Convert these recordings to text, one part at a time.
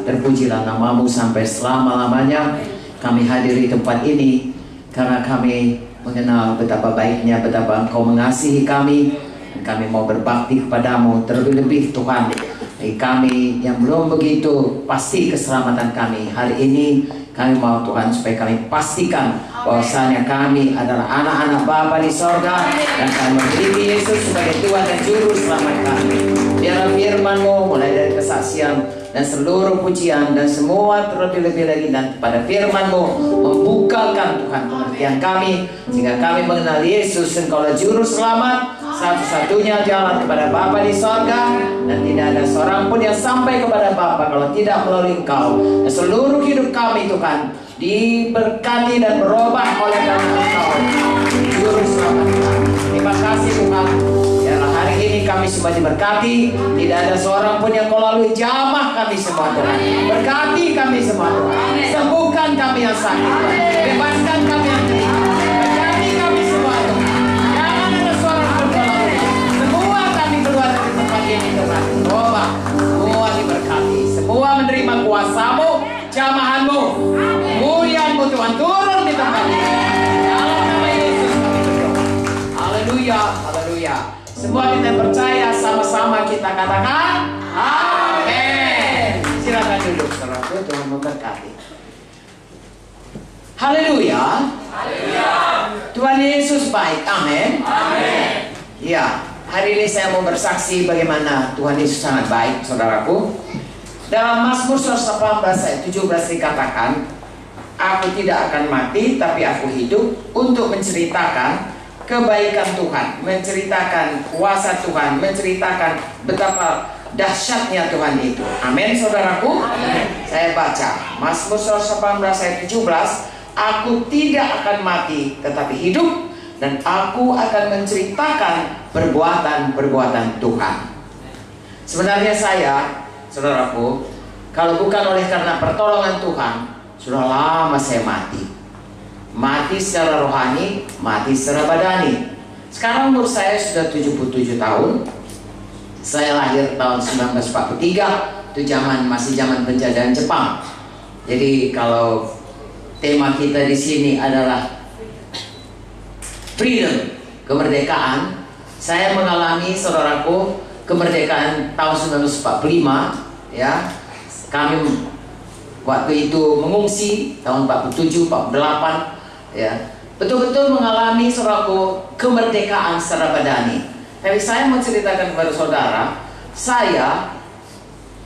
Terpujilah namamu sampai selama-lamanya. Kami hadiri tempat ini karena kami mengenal betapa baiknya, betapa Engkau mengasihi kami, dan kami mau berbakti kepadamu. Terlebih-lebih Tuhan, bagi kami yang belum begitu pasti keselamatan kami, hari ini kami mau Tuhan supaya kami pastikan bahwasanya kami adalah anak-anak Bapa di sorga, dan kami memiliki Yesus sebagai Tuhan dan Juru Selamat kami. Biarlah firman-Mu mulai dari kesaksian dan seluruh pujian dan semua terlebih-lebih lagi, dan pada firman-Mu membukakan Tuhan pengertian kami, sehingga kami mengenal Yesus Engkaulah Juru Selamat, satu-satunya jalan kepada Bapa di sorga, dan tidak ada seorang pun yang sampai kepada Bapa kalau tidak melalui Engkau. Dan seluruh hidup kami Tuhan diberkati dan berubah oleh karena Engkau Juru Selamat kami. Terima kasih Tuhan. Biarlah hari ini kami semua diberkati. Tidak ada seorang pun yang Kau lalui, jamah kami semua Tuhan. Berkati kami semua Tuhan. Sembuhkan kami yang sakit Tuhan. Bebaskan kami yang terima. Berkati kami semua Tuhan. Jangan ada seorang pun Kau lalui. Semua kami keluar dari tempat ini Tuhan. Berubah. Semua diberkati. Semua menerima kuasa-Mu, jamahan-Mu, muliaan-Mu Tuhan turun di tempat ini. Dalam nama Yesus kami berdoa. Haleluya, haleluya. Semua kita percaya, sama-sama kita katakan amin. Silakan duduk saudaraku, Tuhan memberkati. Haleluya. Haleluya. Tuhan Yesus baik. Amin. Amin. Ya, hari ini saya mau bersaksi bagaimana Tuhan Yesus sangat baik, saudaraku. Dalam Mazmur 118 ayat 17 dikatakan, aku tidak akan mati tapi aku hidup untuk menceritakan kebaikan Tuhan, menceritakan kuasa Tuhan, menceritakan betapa dahsyatnya Tuhan itu. Amin saudaraku. Amin. Saya baca Mazmur 118 ayat 17, aku tidak akan mati tetapi hidup, dan aku akan menceritakan perbuatan-perbuatan Tuhan. Sebenarnya saya, saudaraku, kalau bukan oleh karena pertolongan Tuhan, sudah lama saya mati. Mati secara rohani, mati secara badani. Sekarang umur saya sudah 77 tahun. Saya lahir tahun 1943. Itu masih zaman penjajahan Jepang. Jadi kalau tema kita di sini adalah freedom, kemerdekaan, saya mengalami, saudaraku, kemerdekaan tahun 1945, ya. Kami waktu itu mengungsi tahun 47, 48, ya. Betul-betul mengalami, saudaraku, kemerdekaan secara badani. Tapi saya mau ceritakan kepada saudara, saya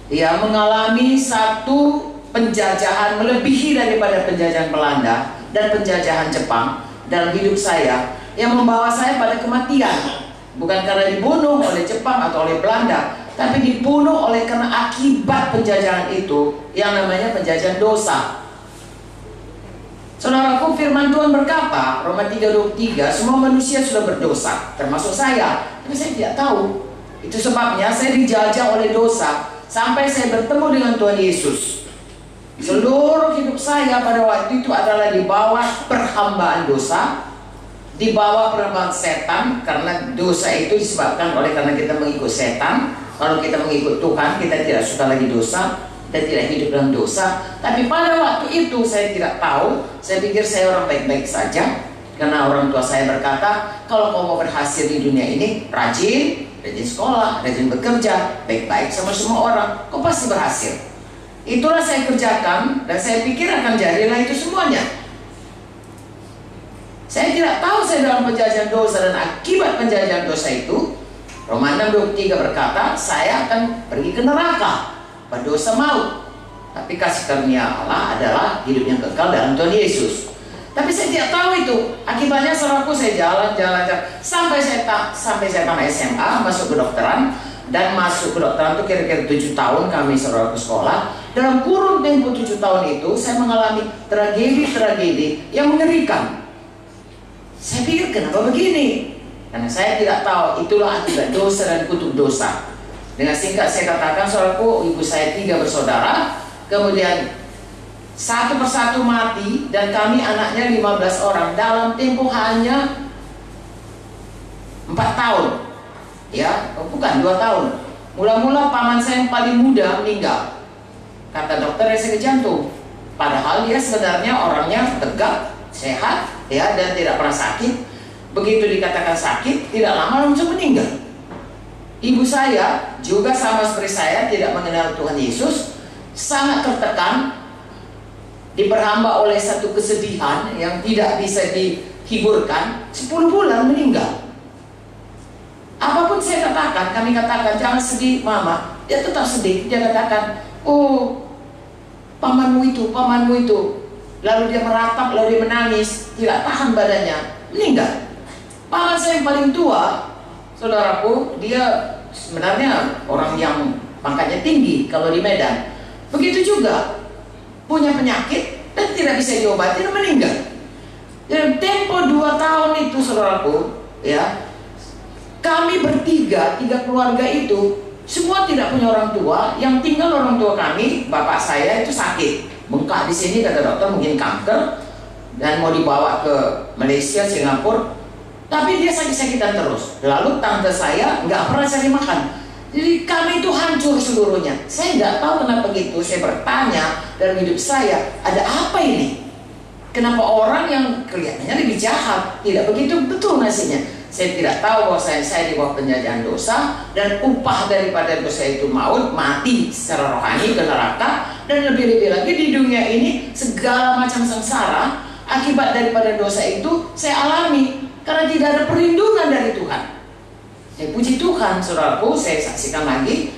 ya mengalami satu penjajahan melebihi daripada penjajahan Belanda dan penjajahan Jepang dalam hidup saya, yang membawa saya pada kematian. Bukan karena dibunuh oleh Jepang atau oleh Belanda, tapi dibunuh oleh karena akibat penjajahan itu, yang namanya penjajahan dosa. Saudaraku, firman Tuhan berkata, Roma 3:23, semua manusia sudah berdosa, termasuk saya. Tapi saya tidak tahu. Itu sebabnya saya dijajah oleh dosa sampai saya bertemu dengan Tuhan Yesus. Seluruh hidup saya pada waktu itu adalah di bawah perhambaan dosa, di bawah perhambaan setan, karena dosa itu disebabkan oleh karena kita mengikut setan. Kalau kita mengikut Tuhan, kita tidak suka lagi dosa, dan tidak hidup dalam dosa. Tapi pada waktu itu saya tidak tahu. Saya pikir saya orang baik-baik saja, karena orang tua saya berkata, kalau kau mau berhasil di dunia ini, rajin sekolah, rajin bekerja, baik-baik sama semua orang, kau pasti berhasil. Itulah saya kerjakan, dan saya pikir akan jadilah itu semuanya. Saya tidak tahu saya dalam penjajahan dosa, dan akibat penjajahan dosa itu, Roma 6:23 berkata, saya akan pergi ke neraka, berdosa maut. Tapi kasih karunia Allah adalah hidup yang kekal dalam Tuhan Yesus. Tapi saya tidak tahu itu. Akibatnya saudaraku, saya jalan sampai saya tamat SMA, masuk kedokteran. Dan masuk kedokteran itu kira-kira 7 tahun kami saudaraku sekolah. Dalam kurun tempo 7 tahun itu, saya mengalami tragedi-tragedi yang mengerikan. Saya pikir, kenapa begini? Karena saya tidak tahu, itulah akibat dosa dan kutuk dosa. Dengan singkat saya katakan, saudaraku, ibu saya 3 bersaudara, kemudian satu persatu mati, dan kami anaknya 15 orang dalam tempo hanya 4 tahun. Ya, bukan 2 tahun. Mula-mula paman saya yang paling muda meninggal. Kata dokter sakit jantung. Padahal dia sebenarnya orangnya tegap, sehat, ya, dan tidak pernah sakit. Begitu dikatakan sakit, tidak lama langsung meninggal. Ibu saya juga sama seperti saya, tidak mengenal Tuhan Yesus, sangat tertekan, diperhamba oleh satu kesedihan yang tidak bisa dihiburkan. 10 bulan meninggal. Apapun saya katakan, kami katakan, jangan sedih mama, dia tetap sedih. Dia katakan, oh pamanmu itu. Lalu dia meratap, lalu dia menangis, tidak tahan badannya, meninggal. Paman saya yang paling tua, saudaraku, dia sebenarnya orang yang pangkatnya tinggi kalau di Medan. Begitu juga, punya penyakit dan tidak bisa diobati dan meninggal. Dalam tempo 2 tahun itu, saudaraku, ya, kami bertiga, 3 keluarga itu, semua tidak punya orang tua. Yang tinggal orang tua kami, bapak saya itu sakit, bengkak di sini, kata dokter mungkin kanker, dan mau dibawa ke Malaysia, Singapura. Tapi dia sakit-sakitan terus. Lalu tante saya nggak pernah cari makan. Jadi kami itu hancur seluruhnya. Saya nggak tahu kenapa gitu. Saya bertanya dalam hidup saya, ada apa ini? Kenapa orang yang kelihatannya lebih jahat tidak begitu betul nasibnya? Saya tidak tahu bahwa saya di bawah penjajahan dosa, dan upah daripada dosa itu maut, mati secara rohani ke neraka, dan lebih-lebih lagi di dunia ini segala macam sengsara akibat daripada dosa itu saya alami karena tidak ada perlindungan dari Tuhan. Saya puji Tuhan, saudaraku, saya saksikan lagi,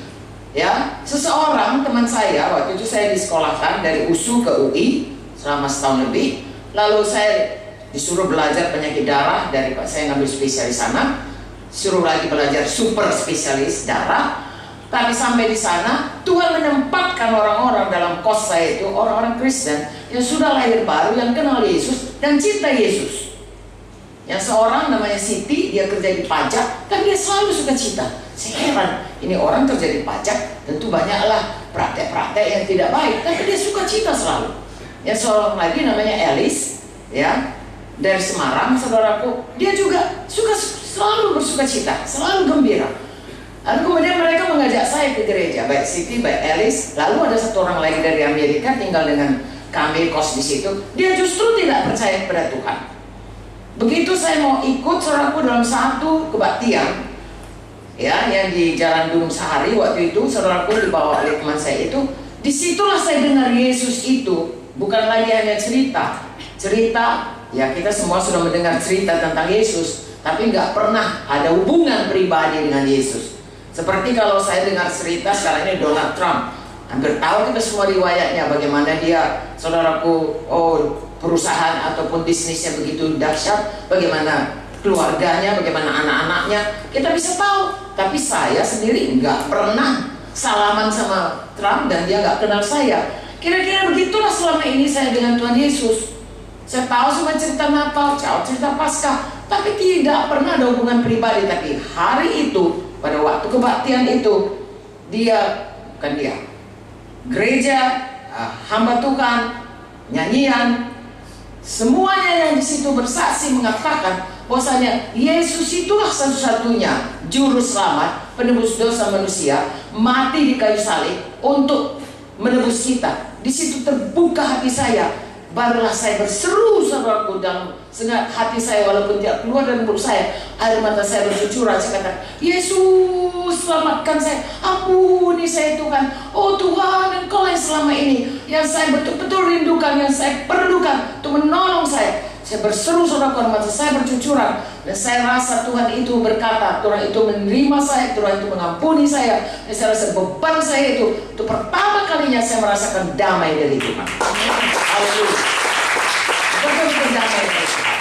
ya, seseorang teman saya waktu itu saya disekolahkan dari USU ke UI selama setahun lebih, lalu saya disuruh belajar penyakit darah dari Pak, saya ngambil spesialis sana, suruh lagi belajar super spesialis darah. Tapi sampai di sana Tuhan menempatkan orang-orang dalam kos saya itu, orang-orang Kristen yang sudah lahir baru, yang kenal Yesus dan cinta Yesus. Yang seorang namanya Siti, dia kerja di pajak, tapi dia selalu suka cita. Saya heran, ini orang kerja di pajak, tentu banyaklah praktek-praktek yang tidak baik, tapi dia suka cita selalu. Yang seorang lagi namanya Elis, ya, dari Semarang, saudaraku, dia juga suka selalu bersuka cita, selalu gembira. Lalu kemudian mereka mengajak saya ke gereja, baik Siti, baik Elis. Lalu ada satu orang lagi dari Amerika tinggal dengan kami kos di situ. Dia justru tidak percaya kepada Tuhan. Begitu saya mau ikut, saudaraku, dalam satu kebaktian, ya, yang di Jalan Gunung Sahari waktu itu, saudaraku, dibawa oleh teman saya itu. Disitulah saya dengar Yesus itu bukan lagi hanya cerita, ya, kita semua sudah mendengar cerita tentang Yesus, tapi nggak pernah ada hubungan pribadi dengan Yesus. Seperti kalau saya dengar cerita sekarang ini Donald Trump, hampir tahu kita semua riwayatnya, bagaimana dia, saudaraku, perusahaan ataupun bisnisnya begitu dahsyat, bagaimana keluarganya, bagaimana anak-anaknya, kita bisa tahu. Tapi saya sendiri nggak pernah salaman sama Trump dan dia nggak kenal saya. Kira-kira begitulah selama ini saya dengan Tuhan Yesus. Saya tahu semua cerita Natal, cerita Paskah, tapi tidak pernah ada hubungan pribadi. Tapi hari itu, pada waktu kebaktian itu, gereja, hamba Tuhan, nyanyian, semuanya yang di situ bersaksi mengatakan bahwasanya Yesus itulah satu-satunya juru selamat, penebus dosa manusia, mati di kayu salib untuk menebus kita. Di situ terbuka hati saya. Barulah saya berseru, saudaraku, dalam sengat hati saya, walaupun tidak keluar dari mulut saya, air mata saya bercucuran. Saya kata, Yesus, selamatkan saya, ampuni saya Tuhan. Oh Tuhan, Engkau yang selama ini yang saya betul-betul rindukan, yang saya perlukan untuk menolong saya. Saya berseru, saudaraku, air mata saya bercucuran, dan saya rasa Tuhan itu berkata, Tuhan itu menerima saya, Tuhan itu mengampuni saya, dan saya rasa beban saya itu, untuk pertama kalinya saya merasakan damai dari Tuhan. Haleluya. Betul-betul damai dari Tuhan.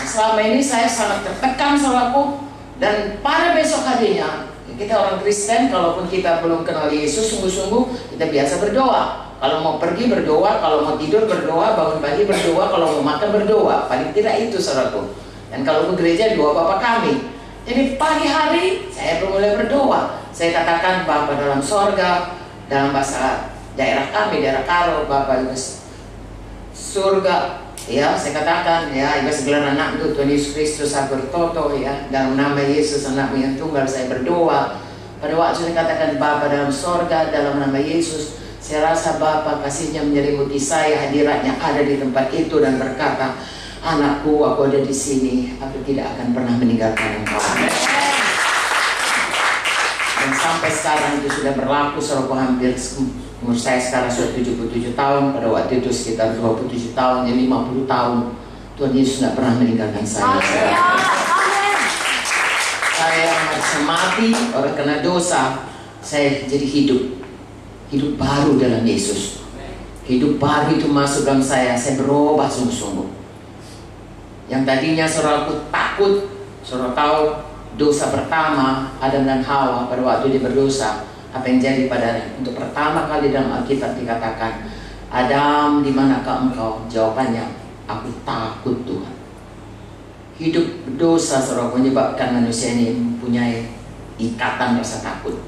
Selama ini saya sangat tertekan, saudaraku, dan pada besok harinya, kita orang Kristen, kalaupun kita belum kenal Yesus sungguh-sungguh, kita biasa berdoa. Kalau mau pergi berdoa, kalau mau tidur berdoa, bangun pagi berdoa, kalau mau makan berdoa. Paling tidak itu, saudaraku. Dan kalau ke gereja, doa Bapa kami. Jadi pagi hari saya mulai berdoa. Saya katakan, Bapa dalam sorga, dalam bahasa daerah kami, daerah Karo, Bapa surga, ya, saya katakan, ya, ibu segala anakku, Tuhan Yesus Kristus, aku bertoto, ya, dalam nama Yesus anakmu yang tunggal, saya berdoa. Pada waktu saya katakan Bapa dalam sorga, dalam nama Yesus, Saya rasa Bapa kasihnya menyelimuti saya, hadiratnya ada di tempat itu dan berkata, anakku, aku ada di sini, aku tidak akan pernah meninggalkan engkau. Dan sampai sekarang itu sudah berlaku, saudaraku, hampir umur saya sekarang sudah 77 tahun, pada waktu itu sekitar 27 tahun, ya 50 tahun. Tuhan Yesus tidak pernah meninggalkan saya. Saya harus mati oleh karena dosa, saya jadi hidup baru dalam Yesus. Hidup baru itu masuk dalam saya berubah sungguh-sungguh. Yang tadinya saudaraku takut, saudara tahu dosa pertama Adam dan Hawa pada waktu dia berdosa, apa yang jadi padanya? Untuk pertama kali dalam Alkitab dikatakan, Adam, di manakah engkau? Jawabannya, aku takut Tuhan. Hidup dosa saudara menyebabkan manusia ini mempunyai ikatan rasa takut.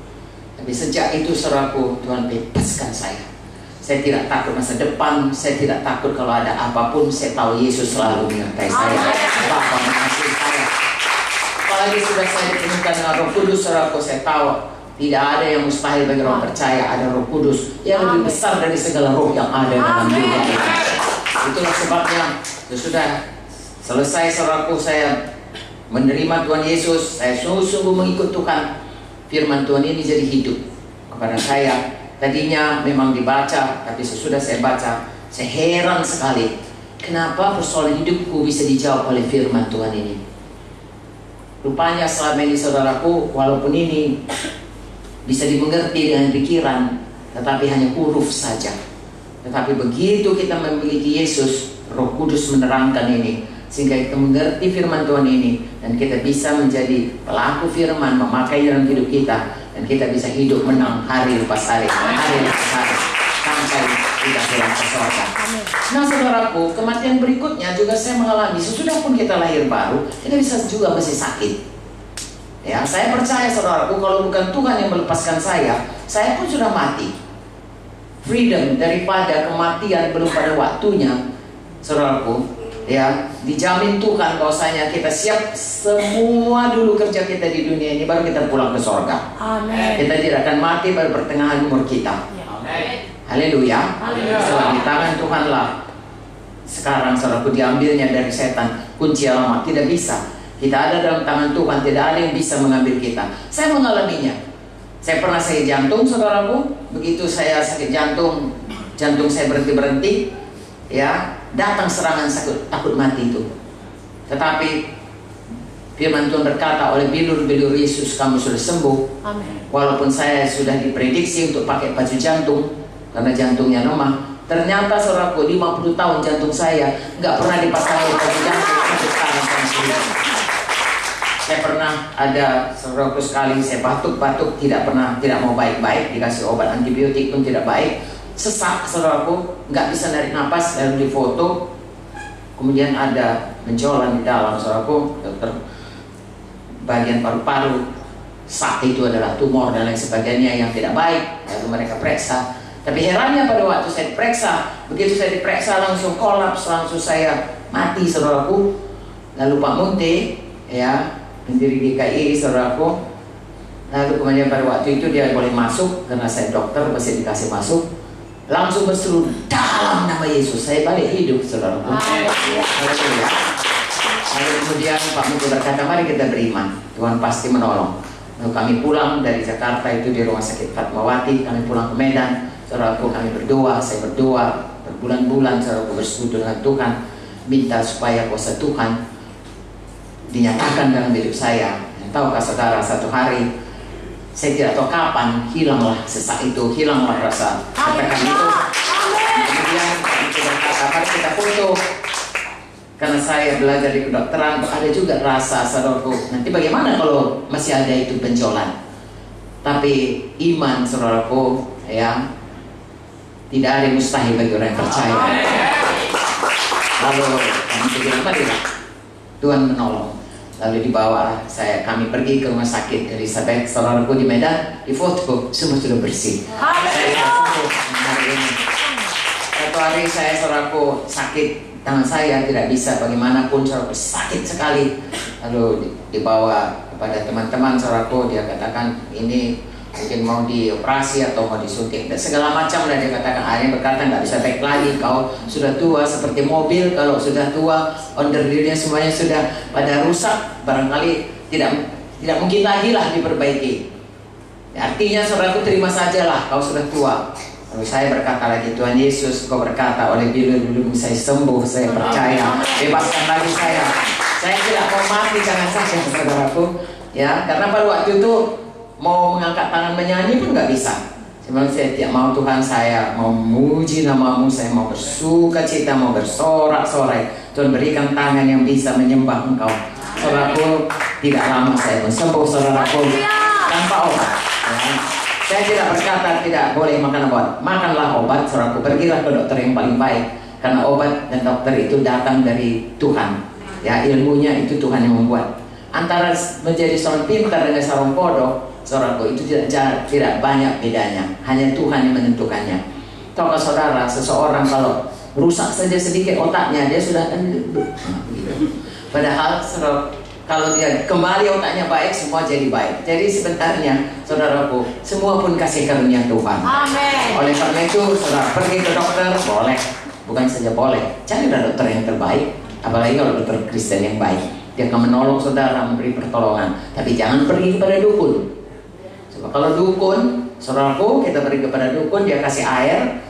Tapi sejak itu saudaraku, Tuhan bebaskan saya. Saya tidak takut masa depan, saya tidak takut kalau ada apapun. Saya tahu Yesus selalu menyertai saya. Bapa mengasihi saya. Apalagi sudah saya dipenuhkan dengan Roh Kudus, saudaraku, saya tahu tidak ada yang mustahil bagi orang percaya. Ada Roh Kudus yang lebih besar dari segala roh yang ada dalam diri kita. Itulah sebabnya sudah selesai saudaraku, saya menerima Tuhan Yesus. Saya sungguh-sungguh mengikut Tuhan. Firman Tuhan ini jadi hidup kepada saya. Tadinya memang dibaca, tapi sesudah saya baca, saya heran sekali kenapa persoalan hidupku bisa dijawab oleh firman Tuhan ini. Rupanya selama ini saudaraku, walaupun ini bisa dimengerti dengan pikiran, tetapi hanya huruf saja. Tetapi begitu kita memiliki Yesus, Roh Kudus menerangkan ini, sehingga kita mengerti firman Tuhan ini, dan kita bisa menjadi pelaku firman, memakai dalam hidup kita, dan kita bisa hidup menang hari lepas hari, hari lepas hari, sampai kita pulang ke surga. Nah saudaraku, kematian berikutnya juga saya mengalami. Sesudah pun kita lahir baru, kita bisa juga masih sakit. Ya, saya percaya saudaraku, kalau bukan Tuhan yang melepaskan saya pun sudah mati. Freedom daripada kematian belum pada waktunya, saudaraku. Ya, dijamin Tuhan bahwasanya kita siap semua dulu kerja kita di dunia ini, baru kita pulang ke surga. Amen. Kita tidak akan mati pada pertengahan umur kita. Amen. Haleluya. Sebab di tangan Tuhanlah sekarang saudaraku diambilnya dari setan kunci alamat. Tidak bisa. Kita ada dalam tangan Tuhan, tidak ada yang bisa mengambil kita. Saya mengalaminya. Saya pernah sakit jantung saudaraku. Begitu saya sakit jantung saya berhenti. Ya, datang serangan takut mati itu. Tetapi firman Tuhan berkata, oleh bilur-bilur Yesus kamu sudah sembuh. Amen. Walaupun saya sudah diprediksi untuk pakai baju jantung karena jantungnya lemah, ternyata saudaraku 50 tahun jantung saya nggak pernah dipakai baju jantung sampai sekarang. Saya pernah ada saudaraku sekali saya batuk tidak mau baik-baik, dikasih obat antibiotik pun tidak baik. Sesak saudaraku, nggak bisa narik napas, lalu difoto, kemudian ada benjolan di dalam saudaraku, dokter bagian paru-paru, saat itu adalah tumor dan lain sebagainya yang tidak baik, lalu mereka periksa. Tapi herannya pada waktu saya diperiksa, begitu saya diperiksa langsung kolaps, langsung saya mati saudaraku. Lalu Pak Munte, ya pendiri GKI saudaraku, lalu kemudian pada waktu itu dia boleh masuk karena saya dokter, masih dikasih masuk. Langsung berseru dalam nama Yesus, saya balik hidup saudaraku. Lalu kemudian Pak Menteri berkata, mari kita beriman, Tuhan pasti menolong. Lalu kami pulang dari Jakarta itu di rumah sakit Fatmawati, kami pulang ke Medan, saudaraku, kami berdoa, saya berdoa berbulan-bulan, saudaraku, bersekutu dengan Tuhan, minta supaya kuasa Tuhan dinyatakan dalam hidup saya. Tahukah saudara, satu hari saya tidak tahu kapan hilanglah sesak itu, hilanglah rasa tekan itu. Kemudian kita berkata, mari kita foto. Karena saya belajar di kedokteran, ada juga rasa saudaraku, nanti bagaimana kalau masih ada itu benjolan. Tapi iman saudaraku, ya, tidak ada yang mustahil bagi orang yang percaya. Lalu kami bilang, marilah Tuhan menolong. Lalu dibawa kami pergi ke rumah sakit Elizabeth, saudaraku, di Medan, di foto, semua sudah bersih. Satu hari saya saudaraku sakit, tangan saya tidak bisa bagaimanapun, saudaraku sakit sekali. Lalu dibawa kepada teman-teman saudaraku, dia katakan ini mungkin mau dioperasi atau mau disuntik dan segala macam. Dan dia katakan, ayahnya berkata nggak bisa baik lagi, kau sudah tua seperti mobil, kalau sudah tua onderdilnya semuanya sudah pada rusak, barangkali tidak mungkin lagi lah diperbaiki. Ya, artinya saudaraku, terima sajalah, kau sudah tua. Lalu saya berkata lagi, Tuhan Yesus, kau berkata oleh bibirmu saya sembuh, saya percaya, bebaskan lagi saya tidak mau mati karena sakit, saudaraku. Ya, karena pada waktu itu mau mengangkat tangan menyanyi pun nggak bisa. Sebenarnya saya tidak mau, Tuhan, saya mau memuji namamu, saya mau bersuka cita, mau bersorak-sorai. Tuhan berikan tangan yang bisa menyembah Engkau. Saudaraku, tidak lama saya pun sembuh, saudaraku, tanpa obat. Ya. Saya tidak berkata tidak boleh makan obat. Makanlah obat, saudaraku. Pergilah ke dokter yang paling baik. Karena obat dan dokter itu datang dari Tuhan. Ya, ilmunya itu Tuhan yang membuat. Antara menjadi seorang pintar dengan seorang bodoh, saudaraku, itu tidak banyak bedanya. Hanya Tuhan yang menentukannya. Tahukah saudara, seseorang kalau rusak saja sedikit otaknya, dia sudah padahal kalau dia kembali otaknya baik, semua jadi baik. Jadi sebenarnya, saudaraku, semua pun kasih karunia Tuhan. Amin. Oleh karena itu, saudara pergi ke dokter, boleh. Bukan saja boleh, carilah dokter yang terbaik. Apalagi kalau dokter Kristen yang baik, dia akan menolong saudara, memberi pertolongan. Tapi jangan pergi kepada dukun. Sebab kalau dukun, saudaraku, kita pergi kepada dukun, dia kasih air,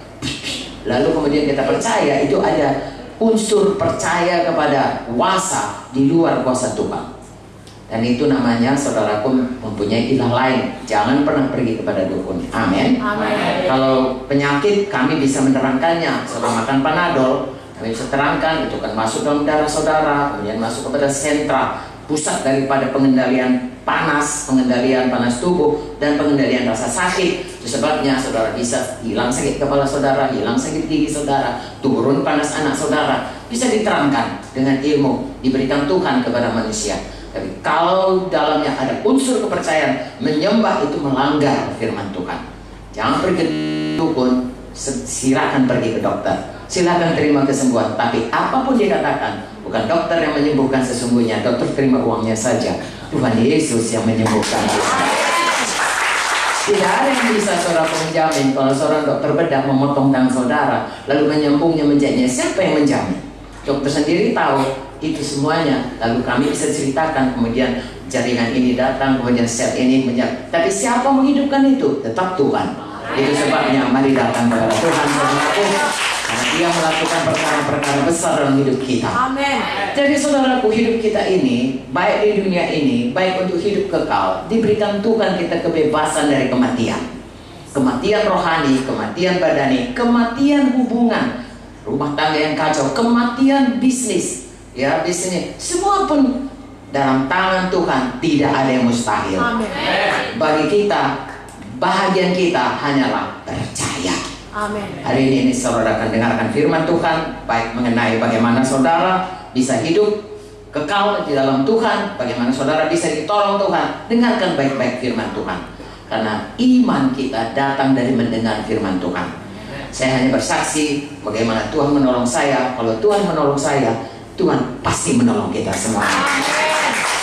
lalu kemudian kita percaya, itu ada unsur percaya kepada kuasa di luar kuasa Tuhan. Dan itu namanya, saudaraku, mempunyai ilah lain. Jangan pernah pergi kepada dukun. Amin. Kalau penyakit, kami bisa menerangkannya. Saudara makan Panadol, kami bisa terangkan, itu kan masuk dalam darah saudara, kemudian masuk kepada sentra pusat daripada pengendalian panas tubuh, dan pengendalian rasa sakit. Itu sebabnya saudara bisa hilang sakit kepala saudara, hilang sakit gigi saudara, turun panas anak saudara. Bisa diterangkan dengan ilmu diberikan Tuhan kepada manusia. Tapi kalau dalamnya ada unsur kepercayaan, menyembah itu melanggar firman Tuhan. Jangan pergi ke dukun, silakan pergi ke dokter. Silakan terima kesembuhan. Tapi apapun dikatakan, bukan dokter yang menyembuhkan sesungguhnya. Dokter terima uangnya saja. Tuhan Yesus yang menyembuhkan. Tidak ada yang bisa saudara menjamin kalau seorang dokter bedah memotong tangan saudara, lalu menyambungnya menjadinya. Siapa yang menjamin? Dokter sendiri tahu itu semuanya. Lalu kami bisa ceritakan, kemudian jaringan ini datang, kemudian sel ini menjadi. Tapi siapa menghidupkan itu? Tetap Tuhan. Itu sebabnya mari datang kepada Tuhan, saudaraku, karena Dia melakukan perkara-perkara besar dalam hidup kita. Amin. Jadi saudaraku, hidup kita ini, baik di dunia ini, baik untuk hidup kekal, diberikan Tuhan kita kebebasan dari kematian. Kematian rohani, kematian badani, kematian hubungan, rumah tangga yang kacau, kematian bisnis. Ya, bisnis, semua pun dalam tangan Tuhan. Tidak ada yang mustahil. Amin. Bagi kita, bahagian kita hanyalah percaya. Amin. Hari ini saudara akan dengarkan firman Tuhan, baik mengenai bagaimana saudara bisa hidup kekal di dalam Tuhan, bagaimana saudara bisa ditolong Tuhan. Dengarkan baik-baik firman Tuhan, karena iman kita datang dari mendengar firman Tuhan. Saya hanya bersaksi bagaimana Tuhan menolong saya. Kalau Tuhan menolong saya, Tuhan pasti menolong kita semua.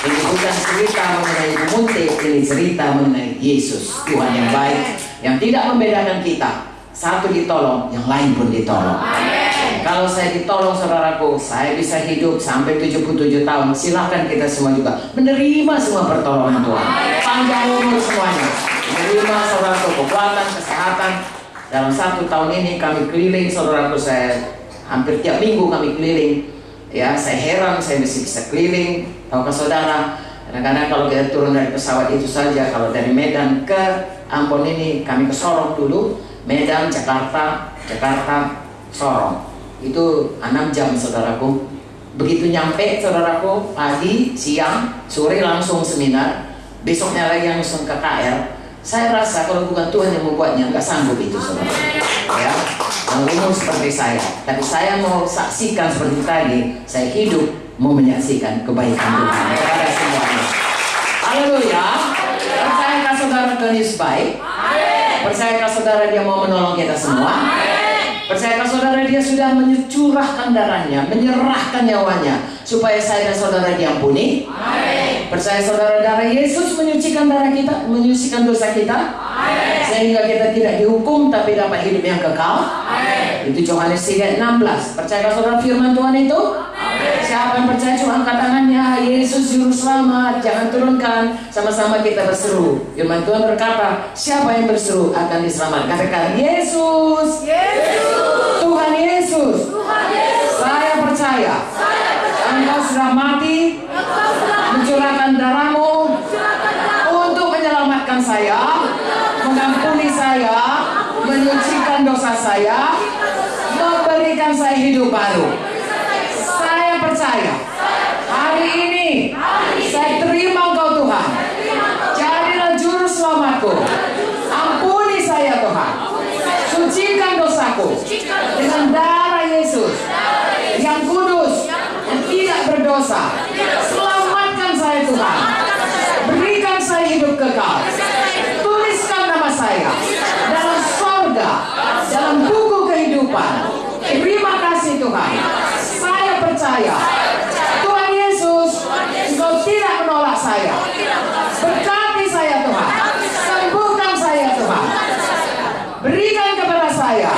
Ini bukan cerita mengenai Ibu Munte, ini cerita mengenai Yesus, Tuhan yang baik, yang tidak membedakan kita. Satu ditolong, yang lain pun ditolong. Kalau saya ditolong, saudaraku, saya bisa hidup sampai 77 tahun. Silahkan kita semua juga menerima semua pertolongan Tuhan. Panjang umur semuanya. Menerima, saudaraku, kekuatan, kesehatan. Dalam 1 tahun ini kami keliling, saudaraku, saya hampir tiap minggu kami keliling. Ya, saya heran saya masih bisa keliling. Tahukah saudara, kadang-kadang kalau kita turun dari pesawat itu saja, kalau dari Medan ke Ambon ini, kami ke Sorong dulu, Medan, Jakarta, Sorong, itu 6 jam, saudaraku. Begitu nyampe, saudaraku, pagi, siang, sore langsung seminar, besoknya lagi langsung ke KR. Saya rasa kalau bukan Tuhan yang membuatnya, nggak sanggup itu, saudara. Ya, umur seperti saya. Tapi saya mau saksikan seperti tadi, saya hidup mau menyaksikan kebaikan Tuhan kepada semuanya. Haleluya. Percayakah saudara Tuhan Yesus baik? Percayakah saudara Dia mau menolong kita semua? Percayakah saudara Dia sudah mencurahkan darahnya, menyerahkan nyawanya supaya saya dan saudara diampuni? Percaya saudara darah Yesus menyucikan darah kita, menyucikan dosa kita? Sehingga kita tidak dihukum tapi dapat hidup yang kekal. Itu Yohanes 3:16. Percaya saudara firman Tuhan itu? Siapa yang percaya cuma angkat tangannya. Yesus juru selamat, jangan turunkan. Sama-sama kita berseru. Firman Tuhan berkata, siapa yang berseru akan diselamatkan. Katakan Yesus, Tuhan Yesus, saya percaya Engkau sudah mati, mencurahkan darahmu untuk menyelamatkan saya, mengampuni saya, menyucikan dosa saya, memberikan saya hidup baru. Saya percaya hari ini saya terima Engkau Tuhan, jadilah juru selamatku. Ampuni saya Tuhan, sucikan dosaku dengan darah Yesus yang kudus, yang tidak berdosa. Selamatkan saya Tuhan, berikan saya hidup kekal. Tuliskan nama saya dalam sorga, dalam buku kehidupan. Terima kasih Tuhan. Saya percaya Tuhan Yesus, Engkau tidak menolak saya. Berkati saya Tuhan, sembuhkan saya Tuhan, berikan kepada saya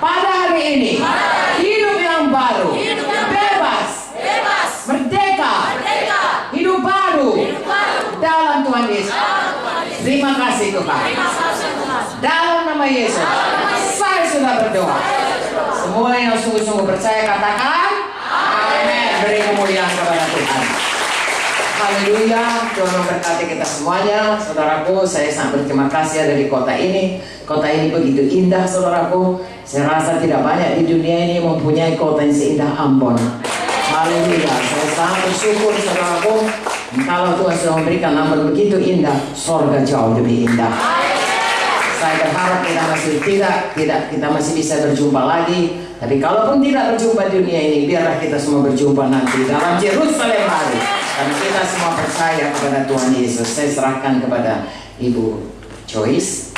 pada hari ini hidup yang baru, bebas, merdeka, hidup baru dalam Tuhan Yesus. Terima kasih Tuhan. Dalam nama Yesus saya sudah berdoa. Semua yang sungguh-sungguh percaya katakan amin. Beri kemuliaan kepada Tuhan. Haleluya. Tuhan memberkati kita semuanya. Saudaraku, saya sangat berterima kasih ada di kota ini. Kota ini begitu indah saudaraku. Saya rasa tidak banyak di dunia ini mempunyai kota yang seindah Ambon. Haleluya. Saya sangat bersyukur saudaraku. Kalau Tuhan sudah memberikan Ambon begitu indah, sorga jauh lebih indah. Saya berharap kita masih bisa berjumpa lagi. Tapi kalaupun tidak berjumpa di dunia ini, biarlah kita semua berjumpa nanti dalam Yerusalem baru. Karena kita semua percaya kepada Tuhan Yesus. Saya serahkan kepada Ibu Joyce.